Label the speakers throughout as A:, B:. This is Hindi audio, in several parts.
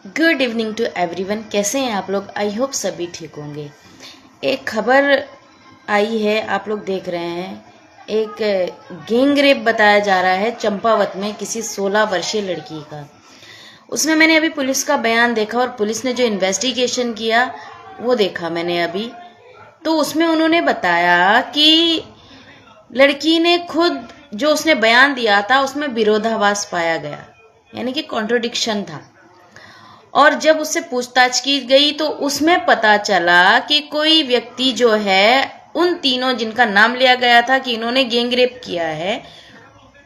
A: Good evening to everyone. कैसे हैं आप लोग? आई होप सभी ठीक होंगे। एक खबर आई है, आप लोग देख रहे हैं। एक गैंग रेप बताया जा रहा है चंपावत में किसी 16 वर्षीय लड़की का। उसमें मैंने अभी पुलिस का बयान देखा और पुलिस ने जो इन्वेस्टिगेशन किया वो देखा मैंने अभी। तो उसमें उन्होंने बताया कि लड़की ने खुद जो उसने बयान दिया था उसमें विरोधाभास पाया गया, यानी कि कॉन्ट्रडिक्शन था। और जब उससे पूछताछ की गई तो उसमें पता चला कि कोई व्यक्ति जो है, उन तीनों जिनका नाम लिया गया था कि इन्होंने गैंग रेप किया है,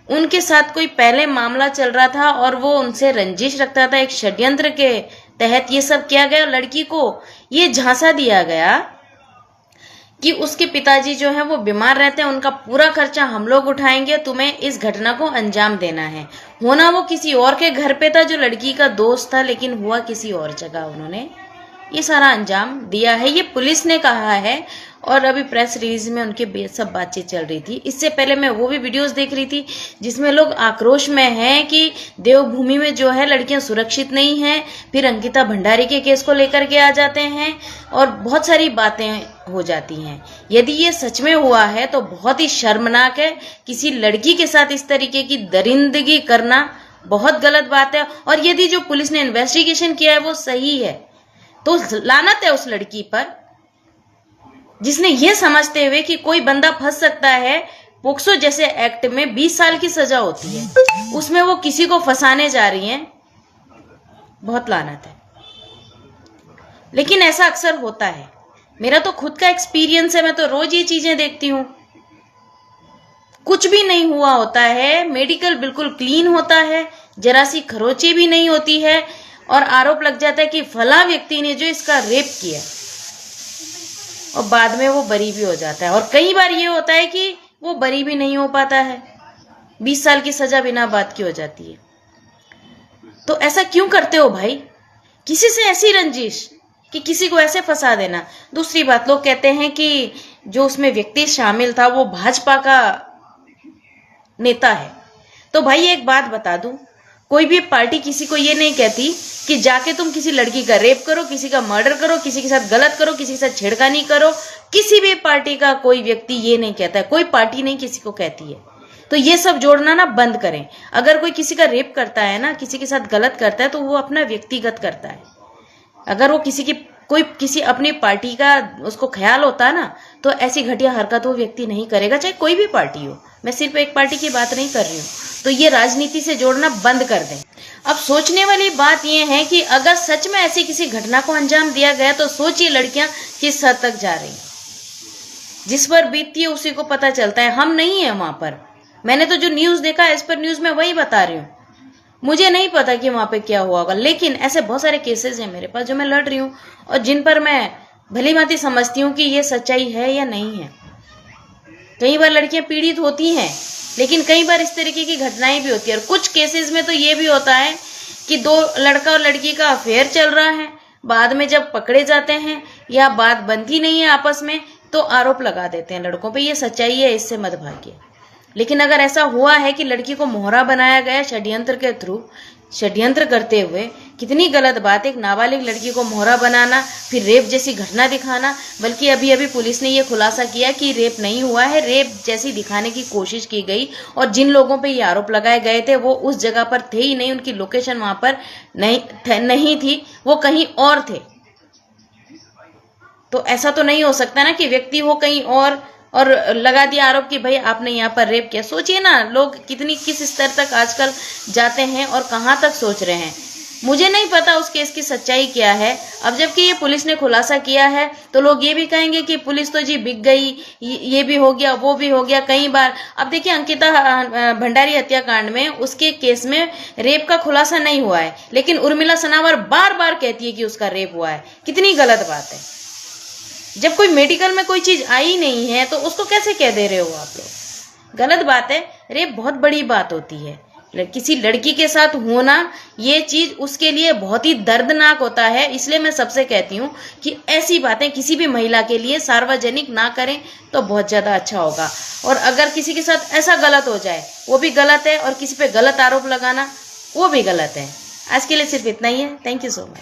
A: उनके साथ कोई पहले मामला चल रहा था और वो उनसे रंजिश रखता था। एक षड्यंत्र के तहत ये सब किया गया। लड़की को ये झांसा दिया गया कि उसके पिताजी जो हैं वो बीमार रहते हैं, उनका पूरा खर्चा हम लोग उठाएंगे, तुम्हें इस घटना को अंजाम देना है। होना वो किसी और के घर पे था जो लड़की का दोस्त था, लेकिन हुआ किसी और जगह। उन्होंने ये सारा अंजाम दिया है, ये पुलिस ने कहा है। और अभी प्रेस रिलीज में उनके सब बातचीत चल रही थी। इससे पहले मैं वो भी वीडियोस देख रही थी जिसमें लोग आक्रोश में हैं कि देवभूमि में जो है लड़कियां सुरक्षित नहीं हैं। फिर अंकिता भंडारी के केस को लेकर के आ जाते हैं और बहुत सारी बातें हो जाती हैं। यदि ये सच में हुआ है तो बहुत ही शर्मनाक है। किसी लड़की के साथ इस तरीके की दरिंदगी करना बहुत गलत बात है। और यदि जो पुलिस ने इन्वेस्टिगेशन किया है वो सही है तो लानत है उस लड़की पर, जिसने ये समझते हुए कि कोई बंदा फंस सकता है। पोक्सो जैसे एक्ट में 20 साल की सजा होती है, उसमें वो किसी को फंसाने जा रही हैं। बहुत लानत है। लेकिन ऐसा अक्सर होता है। मेरा तो खुद का एक्सपीरियंस है, मैं तो रोज ये चीजें देखती हूं। कुछ भी नहीं हुआ होता है, मेडिकल बिल्कुल क्लीन होता है, जरा सी खरोंची भी नहीं होती है और आरोप लग जाता है कि फला व्यक्ति ने जो इसका रेप किया, और बाद में वो बरी भी हो जाता है। और कई बार ये होता है कि वो बरी भी नहीं हो पाता है, 20 साल की सजा बिना बात की हो जाती है। तो ऐसा क्यों करते हो भाई? किसी से ऐसी रंजिश कि किसी को ऐसे फंसा देना। दूसरी बात, लोग कहते हैं कि जो उसमें व्यक्ति शामिल था वो भाजपा का नेता है। तो भाई एक बात बता दूं, कोई भी पार्टी किसी को ये नहीं कहती कि जाके तुम किसी लड़की का रेप करो, किसी का मर्डर करो, किसी के साथ गलत करो, किसी के साथ छेड़खानी करो। किसी भी पार्टी का कोई व्यक्ति ये नहीं कहता है, कोई पार्टी नहीं किसी को कहती है। तो ये सब जोड़ना ना बंद करें। अगर कोई किसी का रेप करता है ना, किसी के साथ गलत करता है, तो वो अपना व्यक्तिगत करता है। अगर वो किसी अपनी पार्टी का उसको ख्याल होता ना, तो ऐसी घटिया हरकत वो व्यक्ति नहीं करेगा, चाहे कोई भी पार्टी हो। मैं सिर्फ एक पार्टी की बात नहीं कर रही हूँ। तो ये राजनीति से जोड़ना बंद कर दें। अब सोचने वाली बात यह है कि अगर सच में ऐसी किसी घटना को अंजाम दिया गया तो सोचिए लड़कियां किस हद तक जा रही हैं। जिस पर बीतती है उसी को पता चलता है। हम नहीं है वहां पर। मैंने तो जो न्यूज देखा है, इस पर न्यूज में वही बता रही हूँ। मुझे नहीं पता कि वहां पे क्या हुआ होगा, लेकिन ऐसे बहुत सारे केसेस हैं मेरे पास जो मैं लड़ रही हूँ और जिन पर मैं भली भांति समझती हूँ कि ये सच्चाई है या नहीं है। कई बार लड़कियां पीड़ित होती हैं, लेकिन कई बार इस तरीके की घटनाएं भी होती है। और कुछ केसेस में तो ये भी होता है कि दो लड़का और लड़की का अफेयर चल रहा है, बाद में जब पकड़े जाते हैं या बात बनती नहीं है आपस में, तो आरोप लगा देते हैं लड़कों पे। ये सच्चाई है, इससे मत भागिए। लेकिन अगर ऐसा हुआ है कि लड़की को मोहरा बनाया गया षड्यंत्र के थ्रू, षड्यंत्र करते हुए, कितनी गलत बात है। एक नाबालिग लड़की को मोहरा बनाना, फिर रेप जैसी घटना दिखाना। बल्कि अभी अभी पुलिस ने ये खुलासा किया कि रेप नहीं हुआ है, रेप जैसी दिखाने की कोशिश की गई। और जिन लोगों पे ये आरोप लगाए गए थे वो उस जगह पर थे ही नहीं, उनकी लोकेशन वहां पर नहीं थी, वो कहीं और थे। तो ऐसा तो नहीं हो सकता ना कि व्यक्ति हो कहीं और लगा दिया आरोप कि भाई आपने यहाँ पर रेप किया। सोचिए ना, लोग किस स्तर तक आजकल जाते हैं और कहाँ तक सोच रहे हैं। मुझे नहीं पता उस केस की सच्चाई क्या है। अब जबकि ये पुलिस ने खुलासा किया है तो लोग ये भी कहेंगे कि पुलिस तो जी बिक गई, ये भी हो गया, वो भी हो गया। कई बार अब देखिए, अंकिता भंडारी हत्याकांड में उसके केस में रेप का खुलासा नहीं हुआ है, लेकिन उर्मिला सनावर बार बार कहती है कि उसका रेप हुआ है। कितनी गलत बात है। जब कोई मेडिकल में कोई चीज आई नहीं है तो उसको कैसे कह दे रहे हो आप लोग? गलत बात है। रेप बहुत बड़ी बात होती है। किसी लड़की के साथ होना, ये चीज उसके लिए बहुत ही दर्दनाक होता है। इसलिए मैं सबसे कहती हूँ कि ऐसी बातें किसी भी महिला के लिए सार्वजनिक ना करें तो बहुत ज्यादा अच्छा होगा। और अगर किसी के साथ ऐसा गलत हो जाए वो भी गलत है, और किसी पे गलत आरोप लगाना वो भी गलत है। आज के लिए सिर्फ इतना ही है। Thank you so much.